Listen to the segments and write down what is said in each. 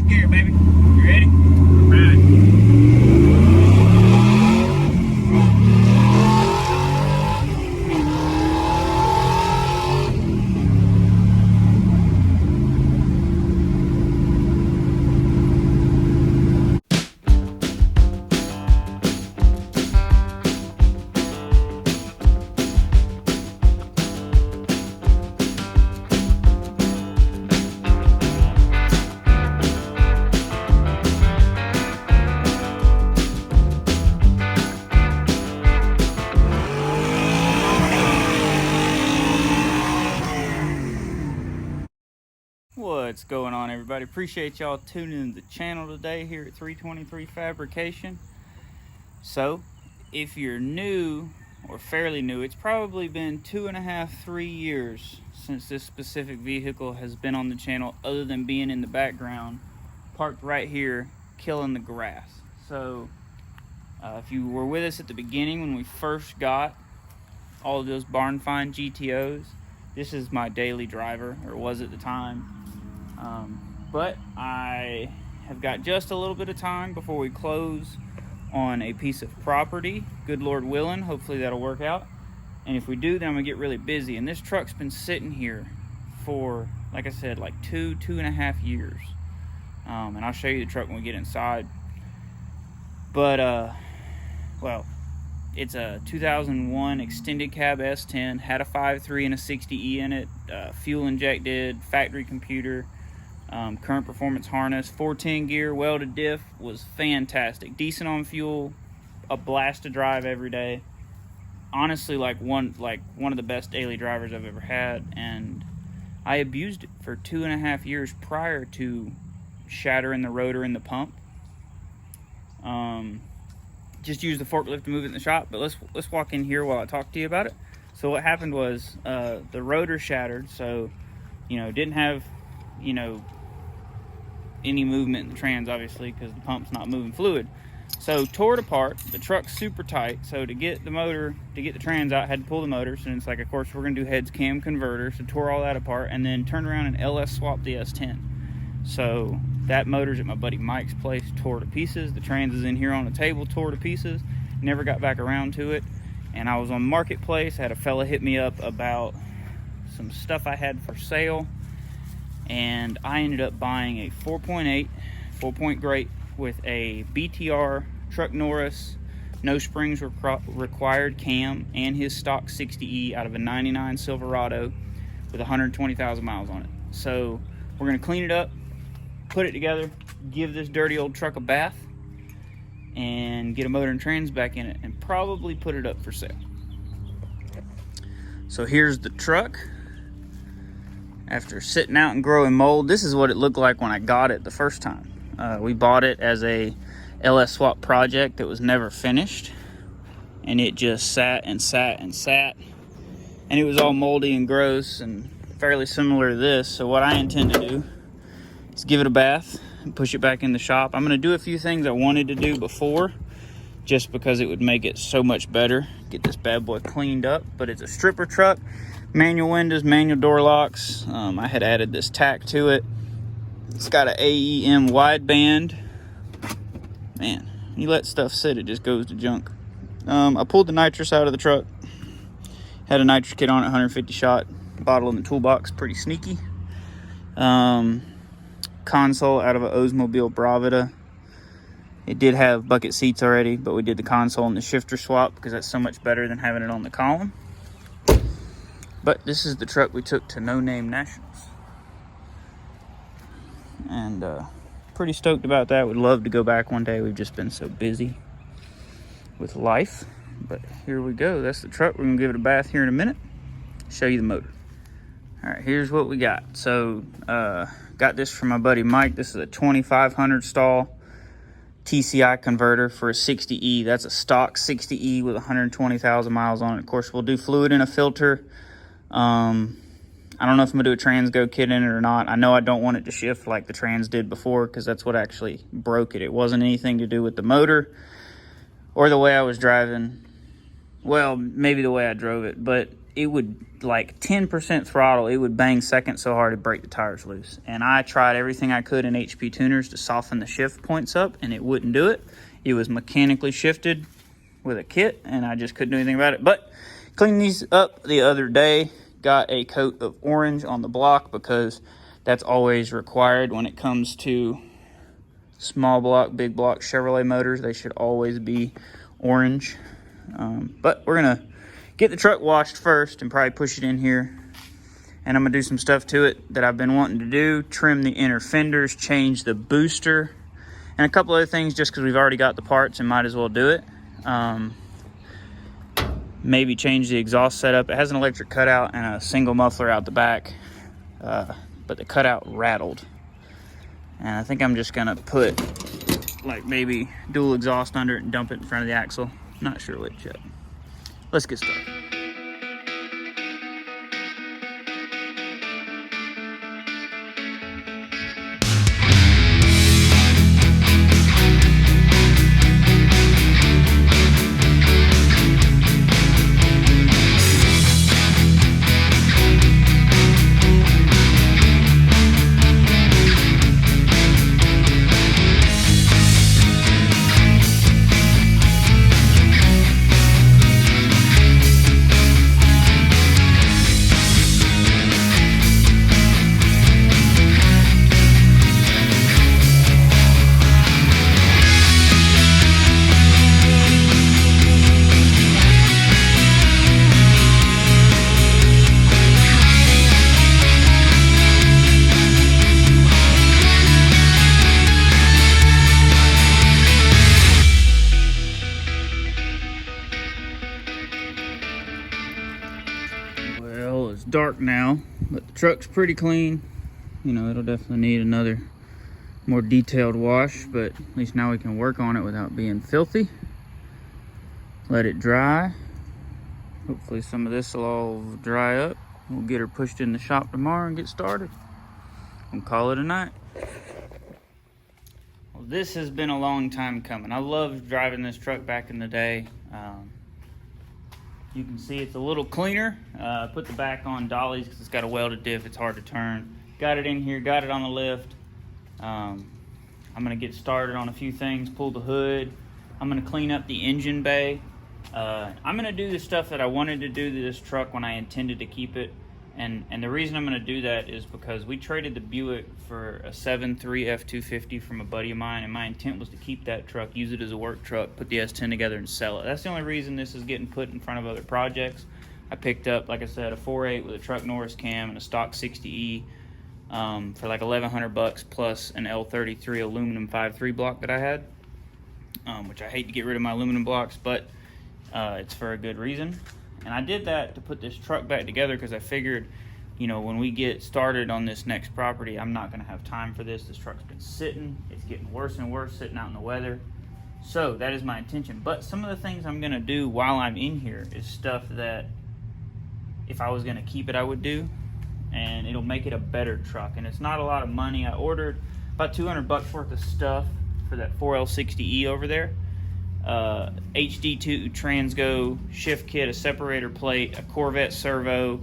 gear, baby. You ready? Ready. What's going on, everybody? Appreciate y'all tuning in to the channel today here at 323 Fabrication. So if you're new or fairly new, it's probably been 2.5-3 years since this specific vehicle has been on the channel, other than being in the background parked right here killing the grass. So if you were with us at the beginning when we first got all of those barn find GTOs, this is my daily driver, or was at the time. But I have got just a little bit of time before we close on a piece of property. Good Lord willing, hopefully that'll work out. And if we do, then I'm gonna get really busy. And this truck's been sitting here for, like I said, like 2.5 years. And I'll show you the truck when we get inside. But well, it's a 2001 extended cab S10, had a 5.3 and a 60E in it, fuel injected, factory computer, current performance harness, 410 gear, welded diff, was fantastic. Decent on fuel, a blast to drive every day. Honestly, like one of the best daily drivers I've ever had, and I abused it for 2.5 years prior to shattering the rotor in the pump. Just used the forklift to move it in the shop, but let's walk in here while I talk to you about it. So what happened was the rotor shattered, so didn't have any movement in the trans, obviously, because the pump's not moving fluid. So tore it apart. The truck's super tight, so to get the trans out, I had to pull the motor. So it's like, of course, we're gonna do heads cam converter. So tore all that apart and then turned around and LS swapped the S10. So that motor's at my buddy Mike's place, tore to pieces. The trans is in here on the table, tore to pieces. Never got back around to it. And I was on Marketplace, I had a fella hit me up about some stuff I had for sale, and I ended up buying a 4.8 4-point grate with a BTR Truck Norris no springs required cam and his stock 60E out of a 99 Silverado with 120,000 miles on it. So we're gonna clean it up, put it together, give this dirty old truck a bath, and get a motor and trans back in it, and probably put it up for sale. So here's the truck after sitting out and growing mold. This is what it looked like when I got it the first time. We bought it as a LS swap project that was never finished, and it just sat and sat and sat, and it was all moldy and gross and fairly similar to this. So what I intend to do is give it a bath and push it back in the shop. I'm gonna do a few things I wanted to do before, just because it would make it so much better. Get this bad boy cleaned up. But it's a stripper truck, manual windows, manual door locks. I had added this tack to it. It's got an AEM wideband. Man, you let stuff sit, it just goes to junk. I pulled the nitrous out of the truck. Had a nitrous kit on it, 150 shot. Bottle in the toolbox, pretty sneaky. Console out of an Oldsmobile Bravida. It did have bucket seats already, but we did the console and the shifter swap because that's so much better than having it on the column. But this is the truck we took to No Name Nationals, and pretty stoked about that. Would love to go back one day. We've just been so busy with life. But here we go. That's the truck. We're gonna give it a bath here in a minute, show you the motor. All right, here's what we got. So got this from my buddy Mike. This is a 2500 stall TCI converter for a 60E. That's a stock 60E with 120,000 miles on it. Of course, we'll do fluid in a filter. I don't know if I'm gonna do a transgo kit in it or not. I know I don't want it to shift like the trans did before, because that's what actually broke it. It wasn't anything to do with the motor or the way I was driving. Well, maybe the way I drove it, but it would, like 10% throttle, it would bang second so hard it'd break the tires loose. And I tried everything I could in HP tuners to soften the shift points up, and it wouldn't do it. It was mechanically shifted with a kit, and I just couldn't do anything about it. But cleaned these up the other day, got a coat of orange on the block because that's always required when it comes to small block, big block Chevrolet motors. They should always be orange. But we're gonna get the truck washed first and probably push it in here. And I'm gonna do some stuff to it that I've been wanting to do. Trim the inner fenders, change the booster, and a couple other things just because we've already got the parts and might as well do it. Maybe change the exhaust setup. It has an electric cutout and a single muffler out the back, but the cutout rattled. And I think I'm just gonna put like maybe dual exhaust under it and dump it in front of the axle. Not sure which yet. Let's get started. Dark now, but the truck's pretty clean. You know, it'll definitely need another more detailed wash, but at least now we can work on it without being filthy. Let it dry. Hopefully some of this will all dry up. We'll get her pushed in the shop tomorrow and get started. We'll call it a night. Well, this has been a long time coming. I loved driving this truck back in the day. You can see it's a little cleaner. I put the back on dollies because it's got a welded diff. It's hard to turn. Got it in here, got it on the lift. I'm gonna get started on a few things, pull the hood. I'm gonna clean up the engine bay. I'm gonna do the stuff that I wanted to do to this truck when I intended to keep it. And the reason I'm gonna do that is because we traded the Buick for a 7.3 F250 from a buddy of mine, and my intent was to keep that truck, use it as a work truck, put the S10 together and sell it. That's the only reason this is getting put in front of other projects. I picked up, like I said, a 4.8 with a Truck Norris cam and a stock 60E for like $1,100 plus an L33 aluminum 5.3 block that I had, which I hate to get rid of my aluminum blocks, but it's for a good reason. And I did that to put this truck back together because I figured, you know, when we get started on this next property, I'm not going to have time for this. This truck's been sitting. It's getting worse and worse sitting out in the weather. So that is my intention. But some of the things I'm going to do while I'm in here is stuff that if I was going to keep it, I would do. And it'll make it a better truck. And it's not a lot of money. I ordered about $200 worth of stuff for that 4L60E over there. HD2 Transgo shift kit, a separator plate, a Corvette servo,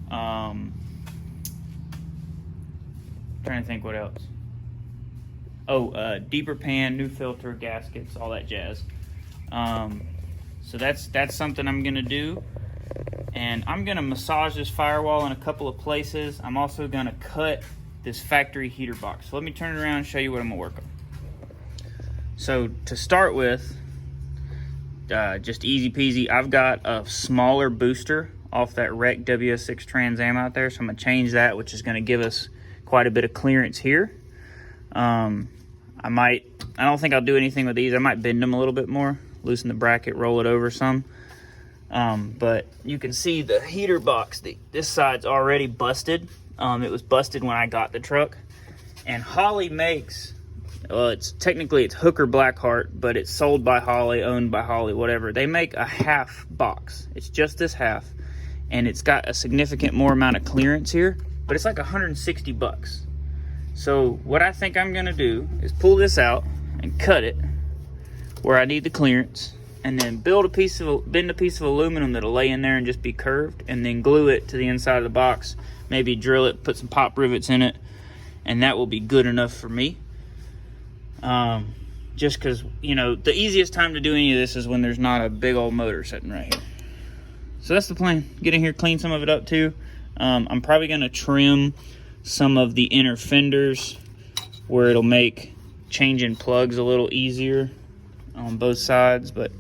trying to think what else. Deeper pan, new filter, gaskets, all that jazz. So that's something I'm gonna do, and I'm gonna massage this firewall in a couple of places. I'm also gonna cut this factory heater box. So let me turn it around and show you what I'm gonna work on. So to start with, just easy peasy, I've got a smaller booster off that wrecked WS6 Trans Am out there, so I'm gonna change that, which is gonna give us quite a bit of clearance here. I don't think I'll do anything with these. I might bend them a little bit more, loosen the bracket, roll it over some. But you can see the heater box, this side's already busted. It was busted when I got the truck. And Holley makes, it's Hooker Blackheart, but it's sold by Holley, owned by Holley, whatever. They make a half box. It's just this half, and it's got a significant more amount of clearance here, but it's like $160. So what I think I'm gonna do is pull this out and cut it where I need the clearance, and then bend a piece of aluminum that'll lay in there and just be curved, and then glue it to the inside of the box. Maybe drill it, put some pop rivets in it, and that will be good enough for me. Just because, you know, the easiest time to do any of this is when there's not a big old motor sitting right here. So that's the plan. Get in here, clean some of it up too. I'm probably going to trim some of the inner fenders where it'll make changing plugs a little easier on both sides, but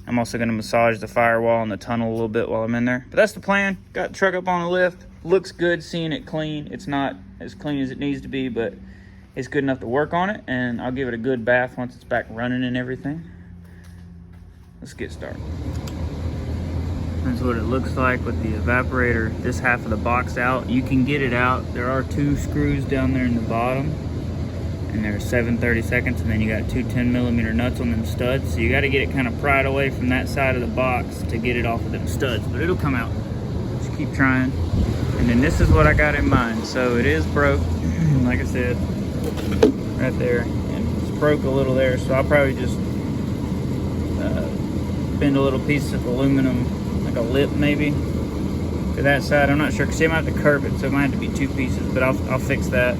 I'm also going to massage the firewall and the tunnel a little bit while I'm in there. But that's the plan. Got the truck up on the lift. Looks good seeing it clean. It's not as clean as it needs to be, but it's good enough to work on it, and I'll give it a good bath once it's back running and everything. Let's get started. That's what it looks like with the evaporator, this half of the box out. You can get it out. There are 2 screws down there in the bottom, and they're 7/32, and then you got 2 10mm nuts on them studs. So you got to get it kind of pried away from that side of the box to get it off of them studs, but it'll come out. Just keep trying. And then this is what I got in mind. So it is broke, like I said, right there, and it's broke a little there. So I'll probably just bend a little piece of aluminum, like a lip maybe, to that side. I'm not sure, because I might have to curve it, so it might have to be 2 pieces, but I'll fix that.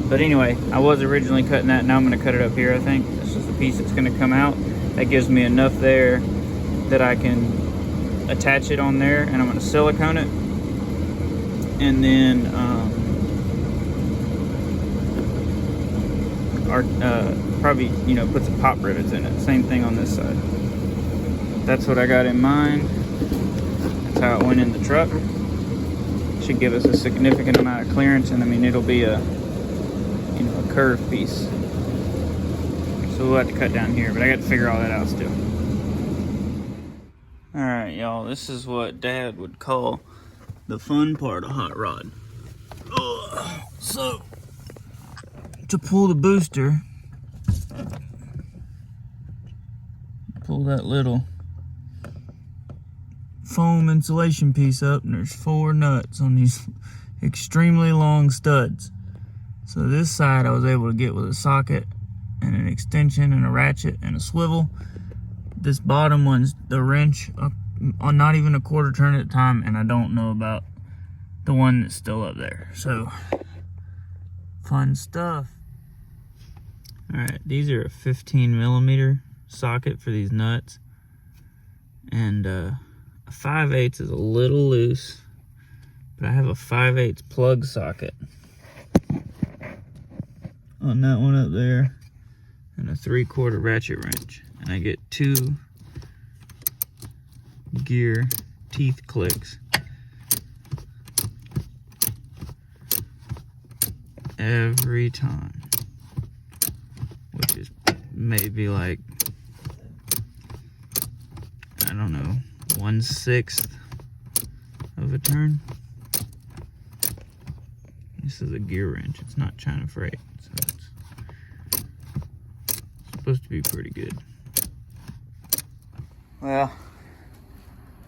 But anyway, I was originally cutting that. Now I'm going to cut it up here. I think this is the piece that's going to come out. That gives me enough there that I can attach it on there, and I'm going to silicone it, and then probably, you know, put some pop rivets in it. Same thing on this side. That's what I got in mind. That's how it went in the truck. Should give us a significant amount of clearance, and I mean, it'll be a, you know, a curved piece. So we'll have to cut down here, but I got to figure all that out still. All right, y'all, this is what Dad would call the fun part of hot rod. So to pull the booster, pull that little foam insulation piece up, and there's 4 nuts on these extremely long studs. So this side I was able to get with a socket and an extension and a ratchet and a swivel. This bottom one's the wrench, on not even a quarter turn at a time, and I don't know about the one that's still up there. So fun stuff. All right, these are a 15mm socket for these nuts, and a 5/8 is a little loose, but I have a 5/8 plug socket on that one up there, and a 3/4 ratchet wrench, and I get 2 gear teeth clicks every time, which is maybe like, I don't know, 1/6 of a turn. This is a gear wrench. It's not China freight, so it's supposed to be pretty good. Well,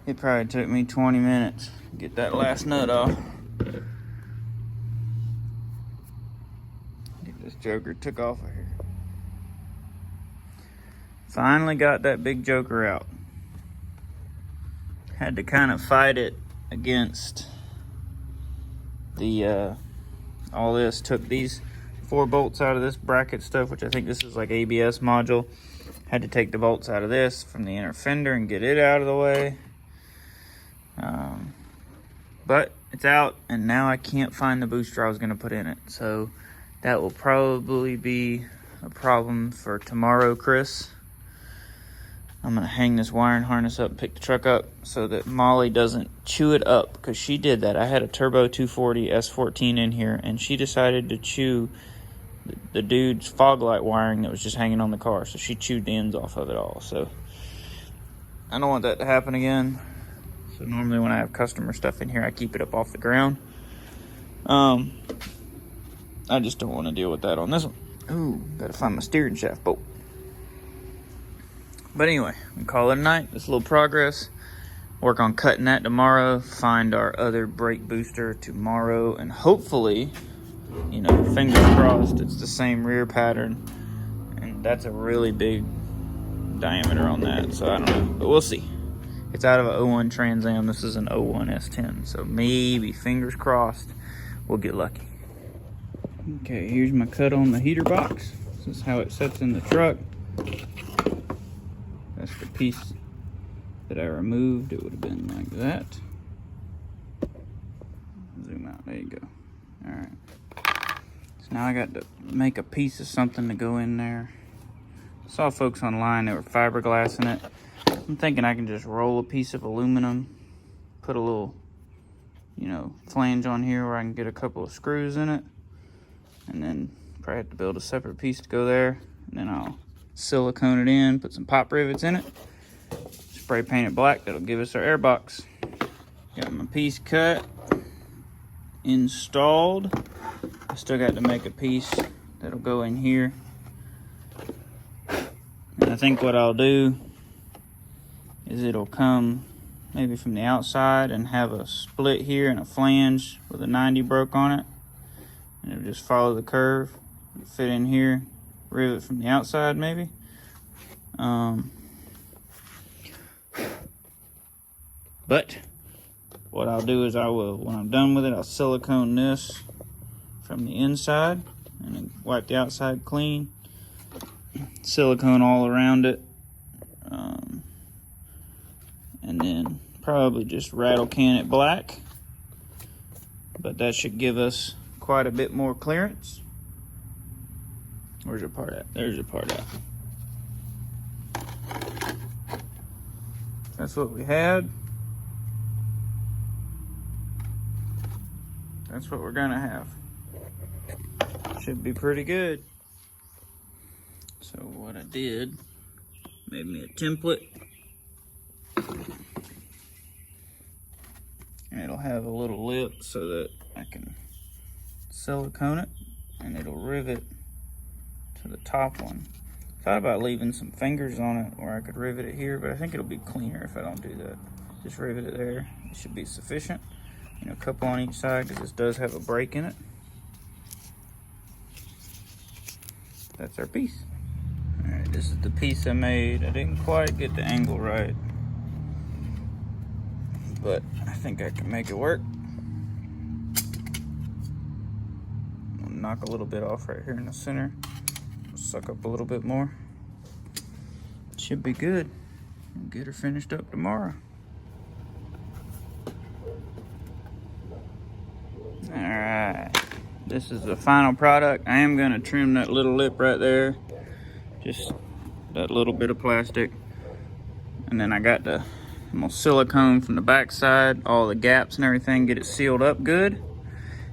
it probably took me 20 minutes to get that last nut off. Get this joker took off of here. Finally got that big joker out. Had to kind of fight it against the all this. Took these 4 bolts out of this bracket stuff, which I think this is like ABS module. Had to take the bolts out of this from the inner fender and get it out of the way. But it's out, and now I can't find the booster I was going to put in it. So that will probably be a problem for tomorrow, Chris. I'm going to hang this wiring harness up, pick the truck up, so that Molly doesn't chew it up, because she did that. I had a Turbo 240 S14 in here, and she decided to chew the dude's fog light wiring that was just hanging on the car. So she chewed the ends off of it all. So I don't want that to happen again. So normally when I have customer stuff in here, I keep it up off the ground. I just don't want to deal with that on this one. Ooh, gotta find my steering shaft bolt. But anyway, we call it a night. It's a little progress. Work on cutting that tomorrow. Find our other brake booster tomorrow. And hopefully, you know, fingers crossed, it's the same rear pattern. And that's a really big diameter on that, so I don't know, but we'll see. It's out of an 01 Trans Am. This is an 01 S10, so maybe, fingers crossed, we'll get lucky. Okay, here's my cut on the heater box. This is how it sets in the truck. That's the piece that I removed. It would have been like that. Zoom out, there you go. All right. So now I got to make a piece of something to go in there. I saw folks online that were fiberglassing it. I'm thinking I can just roll a piece of aluminum, put a little, you know, flange on here where I can get a couple of screws in it, and then probably have to build a separate piece to go there, and then I'll silicone it in, put some pop rivets in it, spray paint it black. That'll give us our air box. Got my piece cut, installed. I still got to make a piece that'll go in here. And I think what I'll do is it'll come maybe from the outside and have a split here and a flange with a 90 broke on it. And it'll just follow the curve, fit in here, rivet from the outside maybe. But what I'll do is when I'm done with it, I'll silicone this from the inside and then wipe the outside clean. Silicone all around it. And then probably just rattle can it black. But that should give us quite a bit more clearance. Where's your part at? There's your part at. That's what we had. That's what we're gonna have. Should be pretty good. So what I did, made me a template. And it'll have a little lip so that I can silicone it and it'll rivet to the top one. Thought about leaving some fingers on it where I could rivet it here, but I think it'll be cleaner if I don't do that. Just rivet it there. It should be sufficient. You know, a couple on each side because this does have a break in it. That's our piece. All right, this is the piece I made. I didn't quite get the angle right, but I think I can make it work. I'll knock a little bit off right here in the center. Suck up a little bit more. Should be good. We'll get her finished up tomorrow. All right, this is the final product. I am gonna trim that little lip right there, just that little bit of plastic, and then I'm gonna silicone from the back side, all the gaps and everything, get it sealed up good.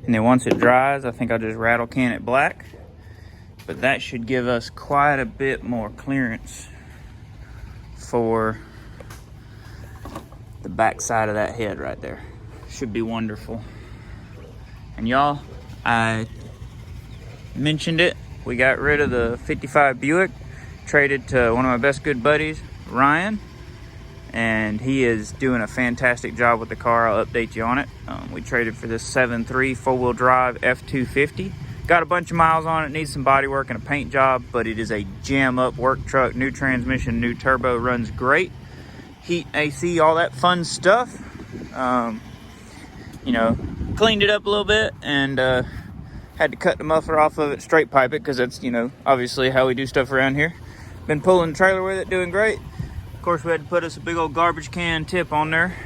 And then once it dries, I think I'll just rattle can it black. But that should give us quite a bit more clearance for the back side of that head right there. Should be wonderful. And y'all, I mentioned it, we got rid of the 55 Buick, traded to one of my best good buddies, Ryan, and he is doing a fantastic job with the car. I'll update you on it. We traded for this 7.3 four-wheel drive F250. Got a bunch of miles on it, needs some body work and a paint job, but it is a jam up work truck, new transmission, new turbo, runs great. Heat, AC, all that fun stuff. You know, cleaned it up a little bit and had to cut the muffler off of it, straight pipe it, because that's, you know, obviously how we do stuff around here. Been pulling the trailer with it, doing great. Of course, we had to put us a big old garbage can tip on there.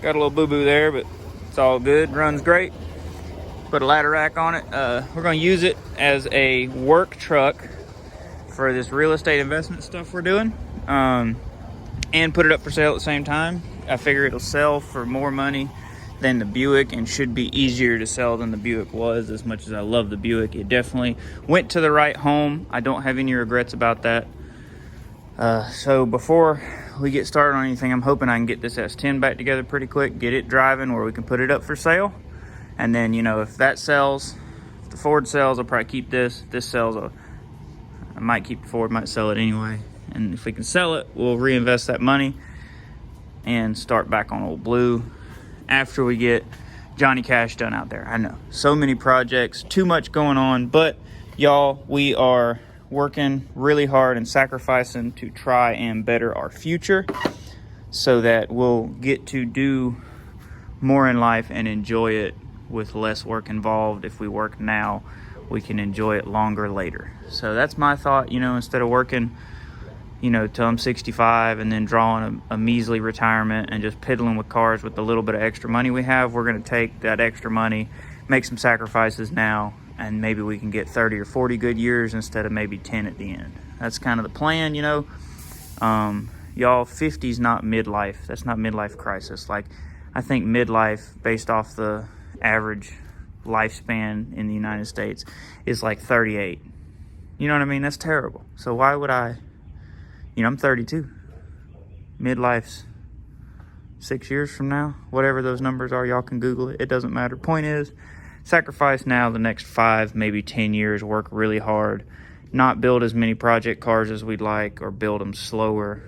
Got a little boo-boo there, but it's all good, runs great. Put a ladder rack on it. We're gonna use it as a work truck for this real estate investment stuff we're doing, and put it up for sale at the same time. I figure it'll sell for more money than the Buick and should be easier to sell than the Buick was. As much as I love the Buick, it definitely went to the right home. I don't have any regrets about that. So before we get started on anything, I'm hoping I can get this S10 back together pretty quick, get it driving where we can put it up for sale. And then, you know, if that sells, if the Ford sells, I'll probably keep this. If this sells, I might keep the Ford, might sell it anyway. And if we can sell it, we'll reinvest that money and start back on Old Blue after we get Johnny Cash done out there. I know, so many projects, too much going on, but y'all, we are working really hard and sacrificing to try and better our future so that we'll get to do more in life and enjoy it with less work involved. If we work now, we can enjoy it longer later. So that's my thought, you know, instead of working, you know, till I'm 65 and then drawing a measly retirement and just piddling with cars with the little bit of extra money we have, we're going to take that extra money, make some sacrifices now, and maybe we can get 30 or 40 good years instead of maybe 10 at the end. That's kind of the plan, you know. Y'all, 50's not midlife. That's not midlife crisis. Like, I think midlife, based off the average lifespan in the United States, is like 38. You know what I mean? That's terrible. So why would I, you know, I'm 32. Midlife's 6 years from now. Whatever those numbers are, y'all can Google it. It doesn't matter. Point is, sacrifice now the next 5, maybe 10 years, work really hard, not build as many project cars as we'd like, or build them slower,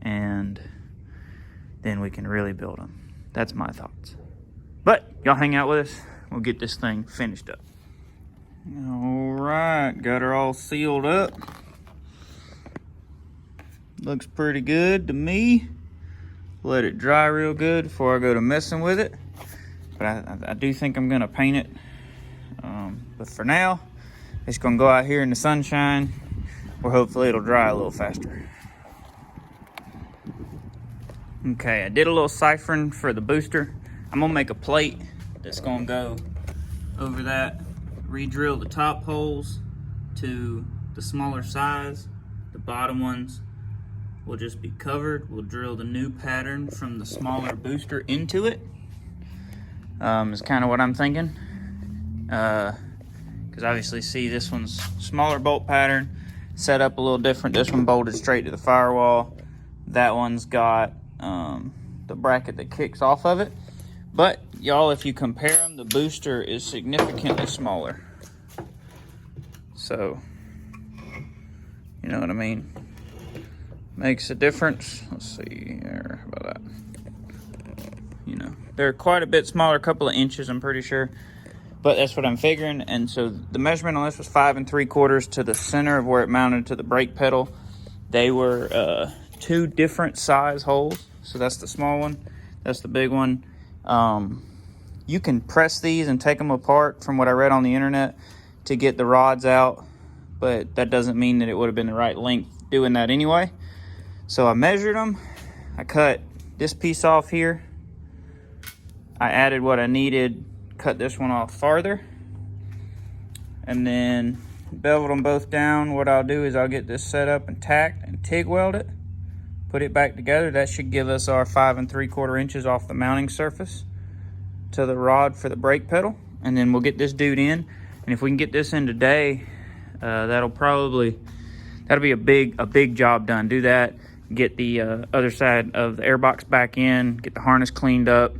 and then we can really build them. That's my thoughts. But y'all hang out with us. We'll get this thing finished up. All right, got her all sealed up. Looks pretty good to me. Let it dry real good before I go to messing with it. But I do think I'm gonna paint it. But for now, it's gonna go out here in the sunshine where hopefully it'll dry a little faster. Okay, I did a little ciphering for the booster. I'm gonna make a plate that's gonna go over that, re-drill the top holes to the smaller size. The bottom ones will just be covered. We'll drill the new pattern from the smaller booster into it. Is kind of what I'm thinking. Because obviously, see, this one's smaller bolt pattern, set up a little different. This one bolted straight to the firewall. That one's got the bracket that kicks off of it. But y'all, if you compare them, the booster is significantly smaller. So, you know what I mean? Makes a difference. Let's see here, how about that? You know, they're quite a bit smaller, a couple of inches, I'm pretty sure. But that's what I'm figuring. And so the measurement on this was 5 3/4 to the center of where it mounted to the brake pedal. They were 2 different size holes. So that's the small one, that's the big one. You can press these and take them apart from what I read on the internet to get the rods out, but that doesn't mean that it would have been the right length doing that anyway. So I measured them. I cut this piece off here. I added what I needed, cut this one off farther, and then beveled them both down. What I'll do is I'll get this set up and tacked and TIG weld it, put it back together. That should give us our 5 3/4 inches off the mounting surface to the rod for the brake pedal. And then we'll get this dude in. And if we can get this in today, that'll be a big job done. Do that, get the other side of the airbox back in, get the harness cleaned up.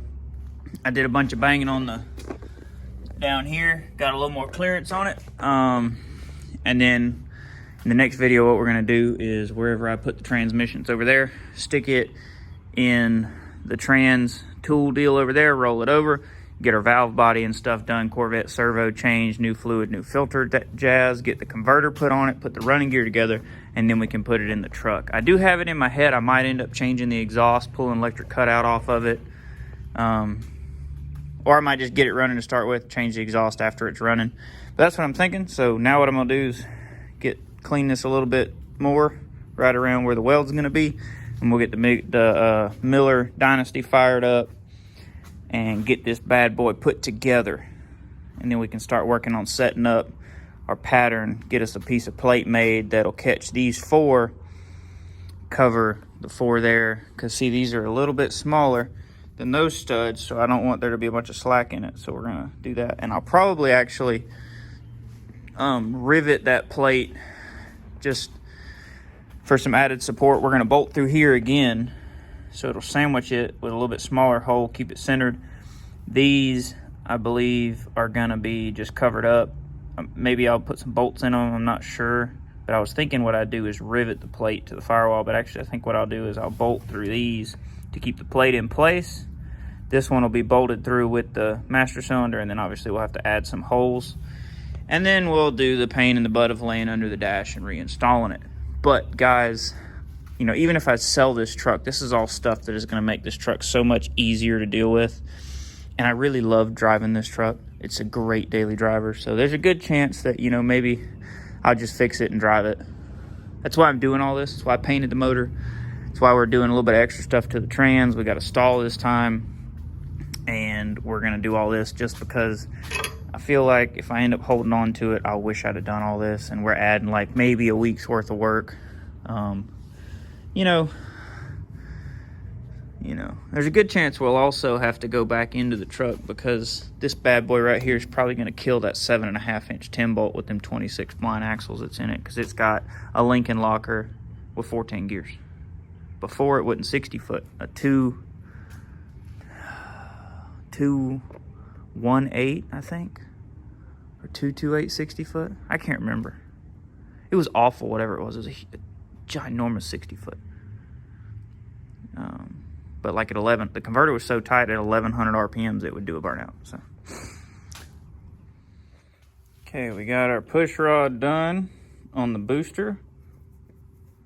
I did a bunch of banging on the down here, got a little more clearance on it. And then in the next video, what we're gonna do is wherever I put the transmissions over there, stick it in the trans tool deal over there, roll it over, get our valve body and stuff done, Corvette servo change, new fluid, new filter jazz, get the converter put on it, put the running gear together, and then we can put it in the truck. I do have it in my head. I might end up changing the exhaust, pulling electric cutout off of it. Or I might just get it running to start with, change the exhaust after it's running. But that's what I'm thinking. So now what I'm gonna do is clean this a little bit more right around where the weld's gonna be. And we'll get the Miller Dynasty fired up and get this bad boy put together. And then we can start working on setting up our pattern, get us a piece of plate made that'll catch these 4, cover the 4 there. Cause see, these are a little bit smaller than those studs, so I don't want there to be a bunch of slack in it. So we're gonna do that. And I'll probably actually rivet that plate just for some added support. We're gonna bolt through here again, so it'll sandwich it with a little bit smaller hole, keep it centered. These, I believe, are gonna be just covered up. Maybe I'll put some bolts in them, I'm not sure. But I was thinking what I'd do is rivet the plate to the firewall, but actually I think what I'll do is I'll bolt through these to keep the plate in place. This one will be bolted through with the master cylinder, and then obviously we'll have to add some holes. And then we'll do the pain in the butt of laying under the dash and reinstalling it. But guys, you know, even if I sell this truck, this is all stuff that is going to make this truck so much easier to deal with. And I really love driving this truck. It's a great daily driver. So there's a good chance that, you know, maybe I'll just fix it and drive it. That's why I'm doing all this. That's why I painted the motor. That's why we're doing a little bit of extra stuff to the trans. We got a stall this time. And we're going to do all this just because I feel like if I end up holding on to it, I wish I'd have done all this. And we're adding like maybe a week's worth of work. You know, there's a good chance we'll also have to go back into the truck because this bad boy right here is probably going to kill that 7.5-inch 10 bolt with them 26 blind axles that's in it, because it's got a Lincoln locker with 14 gears. Before it wasn't 60 foot, a 218, I think, or 228 60 foot. I can't remember. It was awful, whatever it was. It was a ginormous 60 foot. But like at 11, the converter was so tight at 1100 RPMs, it would do a burnout. So, okay, we got our push rod done on the booster.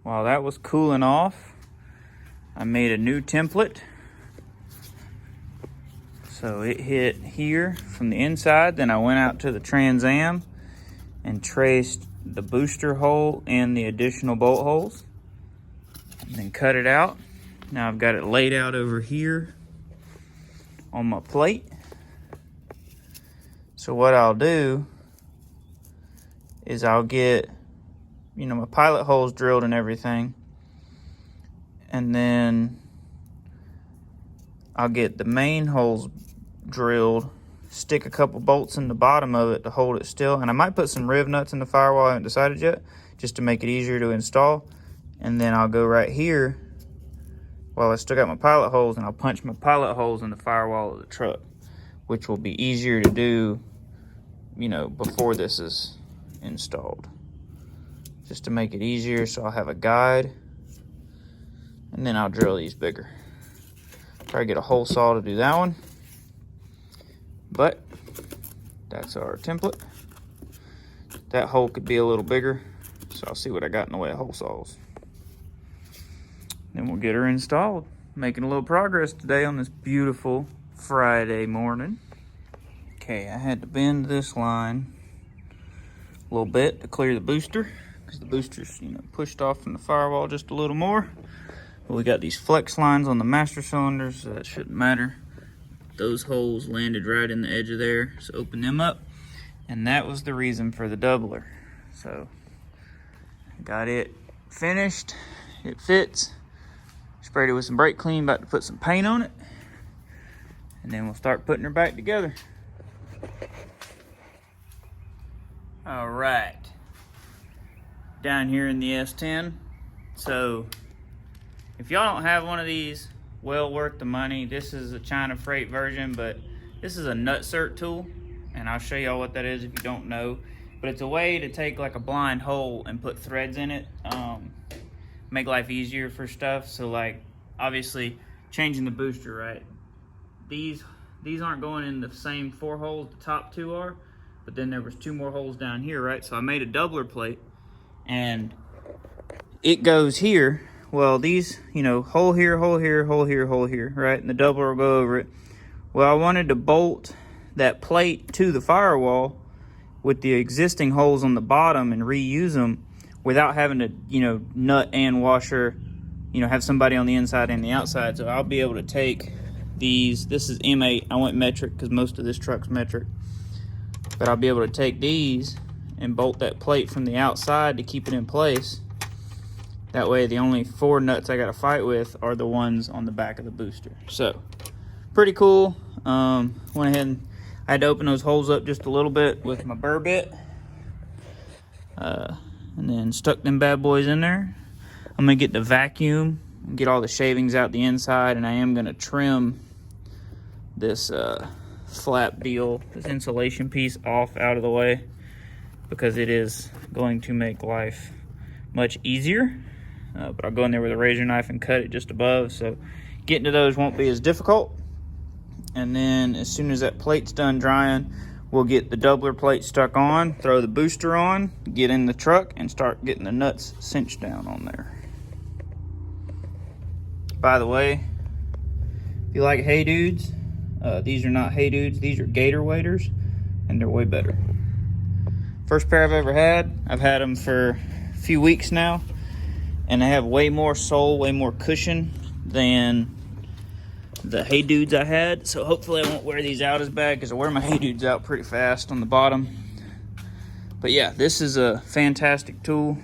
While that was cooling off, I made a new template. So it hit here from the inside, then I went out to the Trans Am and traced the booster hole and the additional bolt holes, and then cut it out. Now I've got it laid out over here on my plate. So what I'll do is I'll get, you know, my pilot holes drilled and everything, and then I'll get the main holes drilled, stick a couple bolts in the bottom of it to hold it still, and I might put some riv nuts in the firewall. I haven't decided yet, just to make it easier to install. And then I'll go right here while I still got my pilot holes, and I'll punch my pilot holes in the firewall of the truck, which will be easier to do, you know, before this is installed, just to make it easier. So I'll have a guide, and then I'll drill these bigger. Try to get a hole saw to do that one, but that's our template. That hole could be a little bigger, so I'll see what I got in the way of hole saws. Then we'll get her installed. Making a little progress today on this beautiful Friday morning. Okay, I had to bend this line a little bit to clear the booster, because the booster's, you know, pushed off from the firewall just a little more. But we got these flex lines on the master cylinders, so that shouldn't matter. Those holes landed right in the edge of there, so open them up. And that was the reason for the doubler. So, got it finished. It fits. Sprayed it with some brake clean, about to put some paint on it. And then we'll start putting her back together. All right. Down here in the S10. So, if y'all don't have one of these, well worth the money. This is a China freight version, but this is a nutsert tool, and I'll show y'all what that is if you don't know. But it's a way to take like a blind hole and put threads in it, make life easier for stuff. So like, obviously changing the booster, right? These aren't going in the same 4 holes, the top 2 are, but then there was 2 more holes down here, right? So I made a doubler plate, and it goes here. Well, these, you know, hole here, hole here, hole here, hole here, right? And the doubler will go over it. Well, I wanted to bolt that plate to the firewall with the existing holes on the bottom and reuse them without having to, you know, nut and washer, you know, have somebody on the inside and the outside. So I'll be able to take these. This is M8. I went metric because most of this truck's metric. But I'll be able to take these and bolt that plate from the outside to keep it in place. That way the only 4 nuts I got to fight with are the ones on the back of the booster. So, pretty cool. Went ahead and I had to open those holes up just a little bit with my burr bit. And then stuck them bad boys in there. I'm going to get the vacuum and get all the shavings out the inside, and I am going to trim this flap deal, this insulation piece off out of the way, because it is going to make life much easier. But I'll go in there with a razor knife and cut it just above, so getting to those won't be as difficult. And then as soon as that plate's done drying, we'll get the doubler plate stuck on, throw the booster on, get in the truck, and start getting the nuts cinched down on there. By the way, if you like Hey Dudes, these are not Hey Dudes, these are Gator waders, and they're way better. First pair I've ever had. I've had them for a few weeks now, and they have way more sole, way more cushion than the Hey Dudes I had. So hopefully I won't wear these out as bad, because I wear my Hey Dudes out pretty fast on the bottom. But yeah, this is a fantastic tool.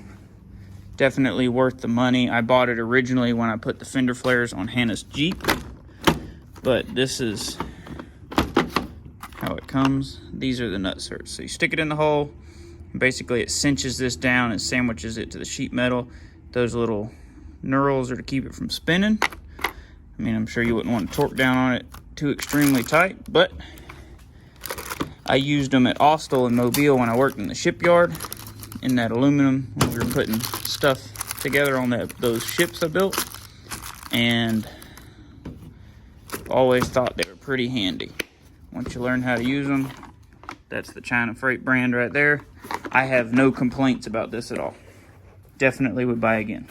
Definitely worth the money. I bought it originally when I put the fender flares on Hannah's Jeep, but this is how it comes. These are the nut certs. So you stick it in the hole, and basically it cinches this down and sandwiches it to the sheet metal. Those little knurls are to keep it from spinning. I mean, I'm sure you wouldn't want to torque down on it too extremely tight, but I used them at Austell in Mobile when I worked in the shipyard, in that aluminum, when we were putting stuff together on those ships I built, and always thought they were pretty handy. Once you learn how to use them, that's the China Freight brand right there. I have no complaints about this at all. Definitely would buy again.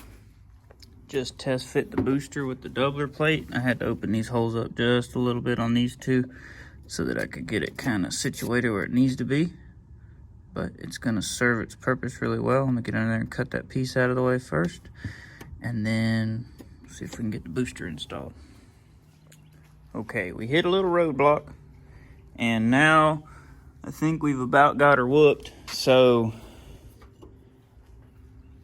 Just test fit the booster with the doubler plate. I had to open these holes up just a little bit on these two so that I could get it kind of situated where it needs to be. But it's going to serve its purpose really well. I'm going to get in there and cut that piece out of the way first, and then see if we can get the booster installed. Okay, we hit a little roadblock, and now I think we've about got her whooped. So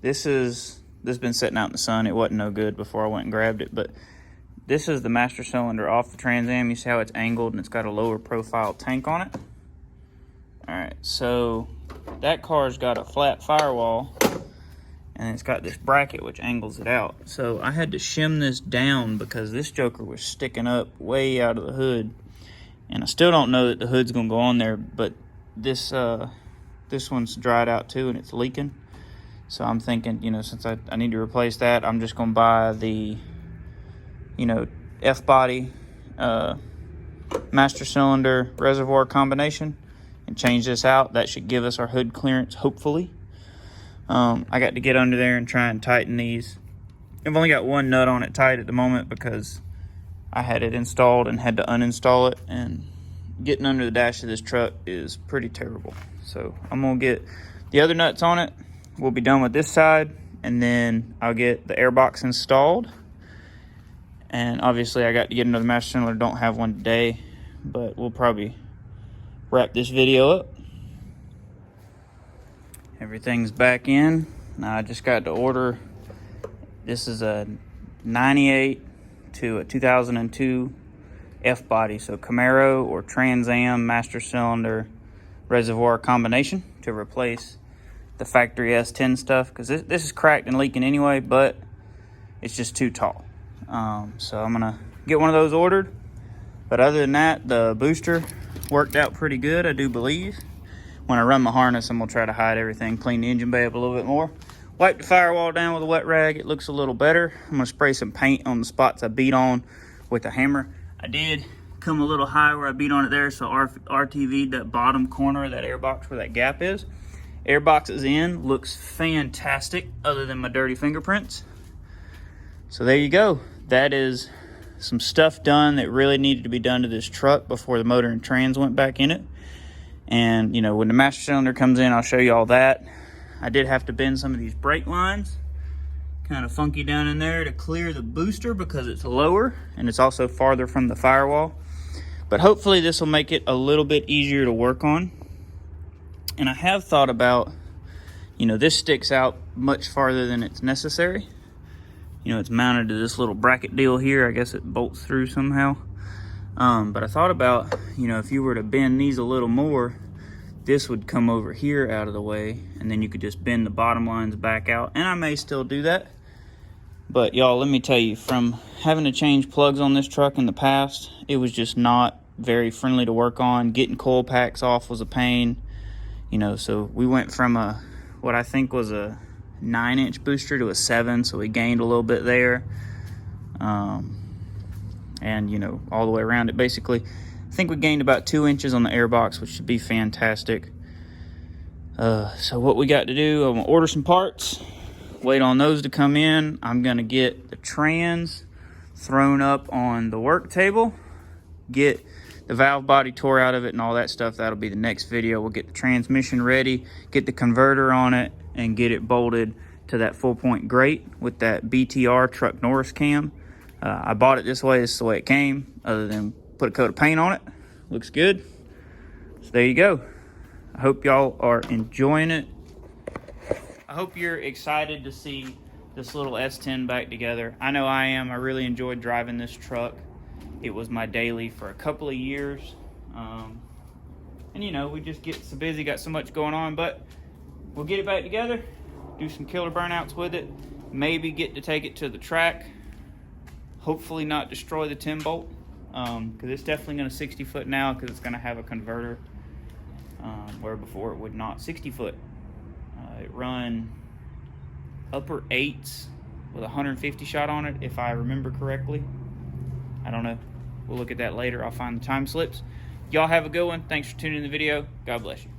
this has been sitting out in the sun. It wasn't no good before I went and grabbed it, but this is the master cylinder off the Trans Am. You see how it's angled and it's got a lower profile tank on it? All right, so that car's got a flat firewall, and it's got this bracket which angles it out. So I had to shim this down because this joker was sticking up way out of the hood, and I still don't know that the hood's gonna go on there, but this one's dried out too and it's leaking. So I'm thinking, you know, since I need to replace that, I'm just gonna buy the, you know, F-body master cylinder reservoir combination and change this out. That should give us our hood clearance, hopefully. I got to get under there and try and tighten these. I've only got one nut on it tight at the moment because I had it installed and had to uninstall it, and getting under the dash of this truck is pretty terrible. So I'm gonna get the other nuts on it. We'll be done with this side, and then I'll get the air box installed. And obviously I got to get another master cylinder. Don't have one today, but we'll probably wrap this video up. Everything's back in. Now I just got to order. This is a 98 to a 2002 F-body, so Camaro or Trans Am master cylinder reservoir combination to replace the factory S10 stuff, because this is cracked and leaking anyway, but it's just too tall. So I'm gonna get one of those ordered. But other than that, the booster worked out pretty good, I do believe. When I run my harness, I'm gonna try to hide everything, clean the engine bay up a little bit more. Wipe the firewall down with a wet rag. It looks a little better. I'm gonna spray some paint on the spots I beat on with a hammer. I did come a little high where I beat on it there, so RTV'd that bottom corner of that air box where that gap is. Air box is in, looks fantastic other than my dirty fingerprints. So there you go. That is some stuff done that really needed to be done to this truck before the motor and trans went back in it. And you know, when the master cylinder comes in, I'll show you all that. I did have to bend some of these brake lines, kind of funky down in there, to clear the booster because it's lower and it's also farther from the firewall. But hopefully this will make it a little bit easier to work on. And I have thought about, you know, this sticks out much farther than it's necessary. You know, it's mounted to this little bracket deal here. I guess it bolts through somehow. But I thought about, you know, if you were to bend these a little more, this would come over here out of the way, and then you could just bend the bottom lines back out. And I may still do that. But y'all, let me tell you, from having to change plugs on this truck in the past, it was just not very friendly to work on. Getting coil packs off was a pain. You know, so we went from what I think was a 9-inch booster to a 7, so we gained a little bit there. And you know, all the way around it. Basically, I think we gained about 2 inches on the airbox, which should be fantastic. So what we got to do, I'm gonna order some parts, wait on those to come in. I'm gonna get the trans thrown up on the work table, get the valve body tore out of it and all that stuff. That'll be the next video. We'll get the transmission ready, get the converter on it, and get it bolted to that full point grate with that BTR Truck Norris cam. I bought it this way. This is the way it came, other than put a coat of paint on it. Looks good. So there you go. I hope y'all are enjoying it. I hope you're excited to see this little S10 back together. I know I am. I really enjoyed driving this truck. It was my daily for a couple of years. And you know, we just get so busy, got so much going on, but we'll get it back together, do some killer burnouts with it, maybe get to take it to the track, hopefully not destroy the 10 bolt, because it's definitely going to 60 foot now, because it's going to have a converter, where before it would not. 60 foot. It run upper 8s with 150 shot on it, if I remember correctly. I don't know. We'll look at that later. I'll find the time slips. Y'all have a good one. Thanks for tuning in the video. God bless you.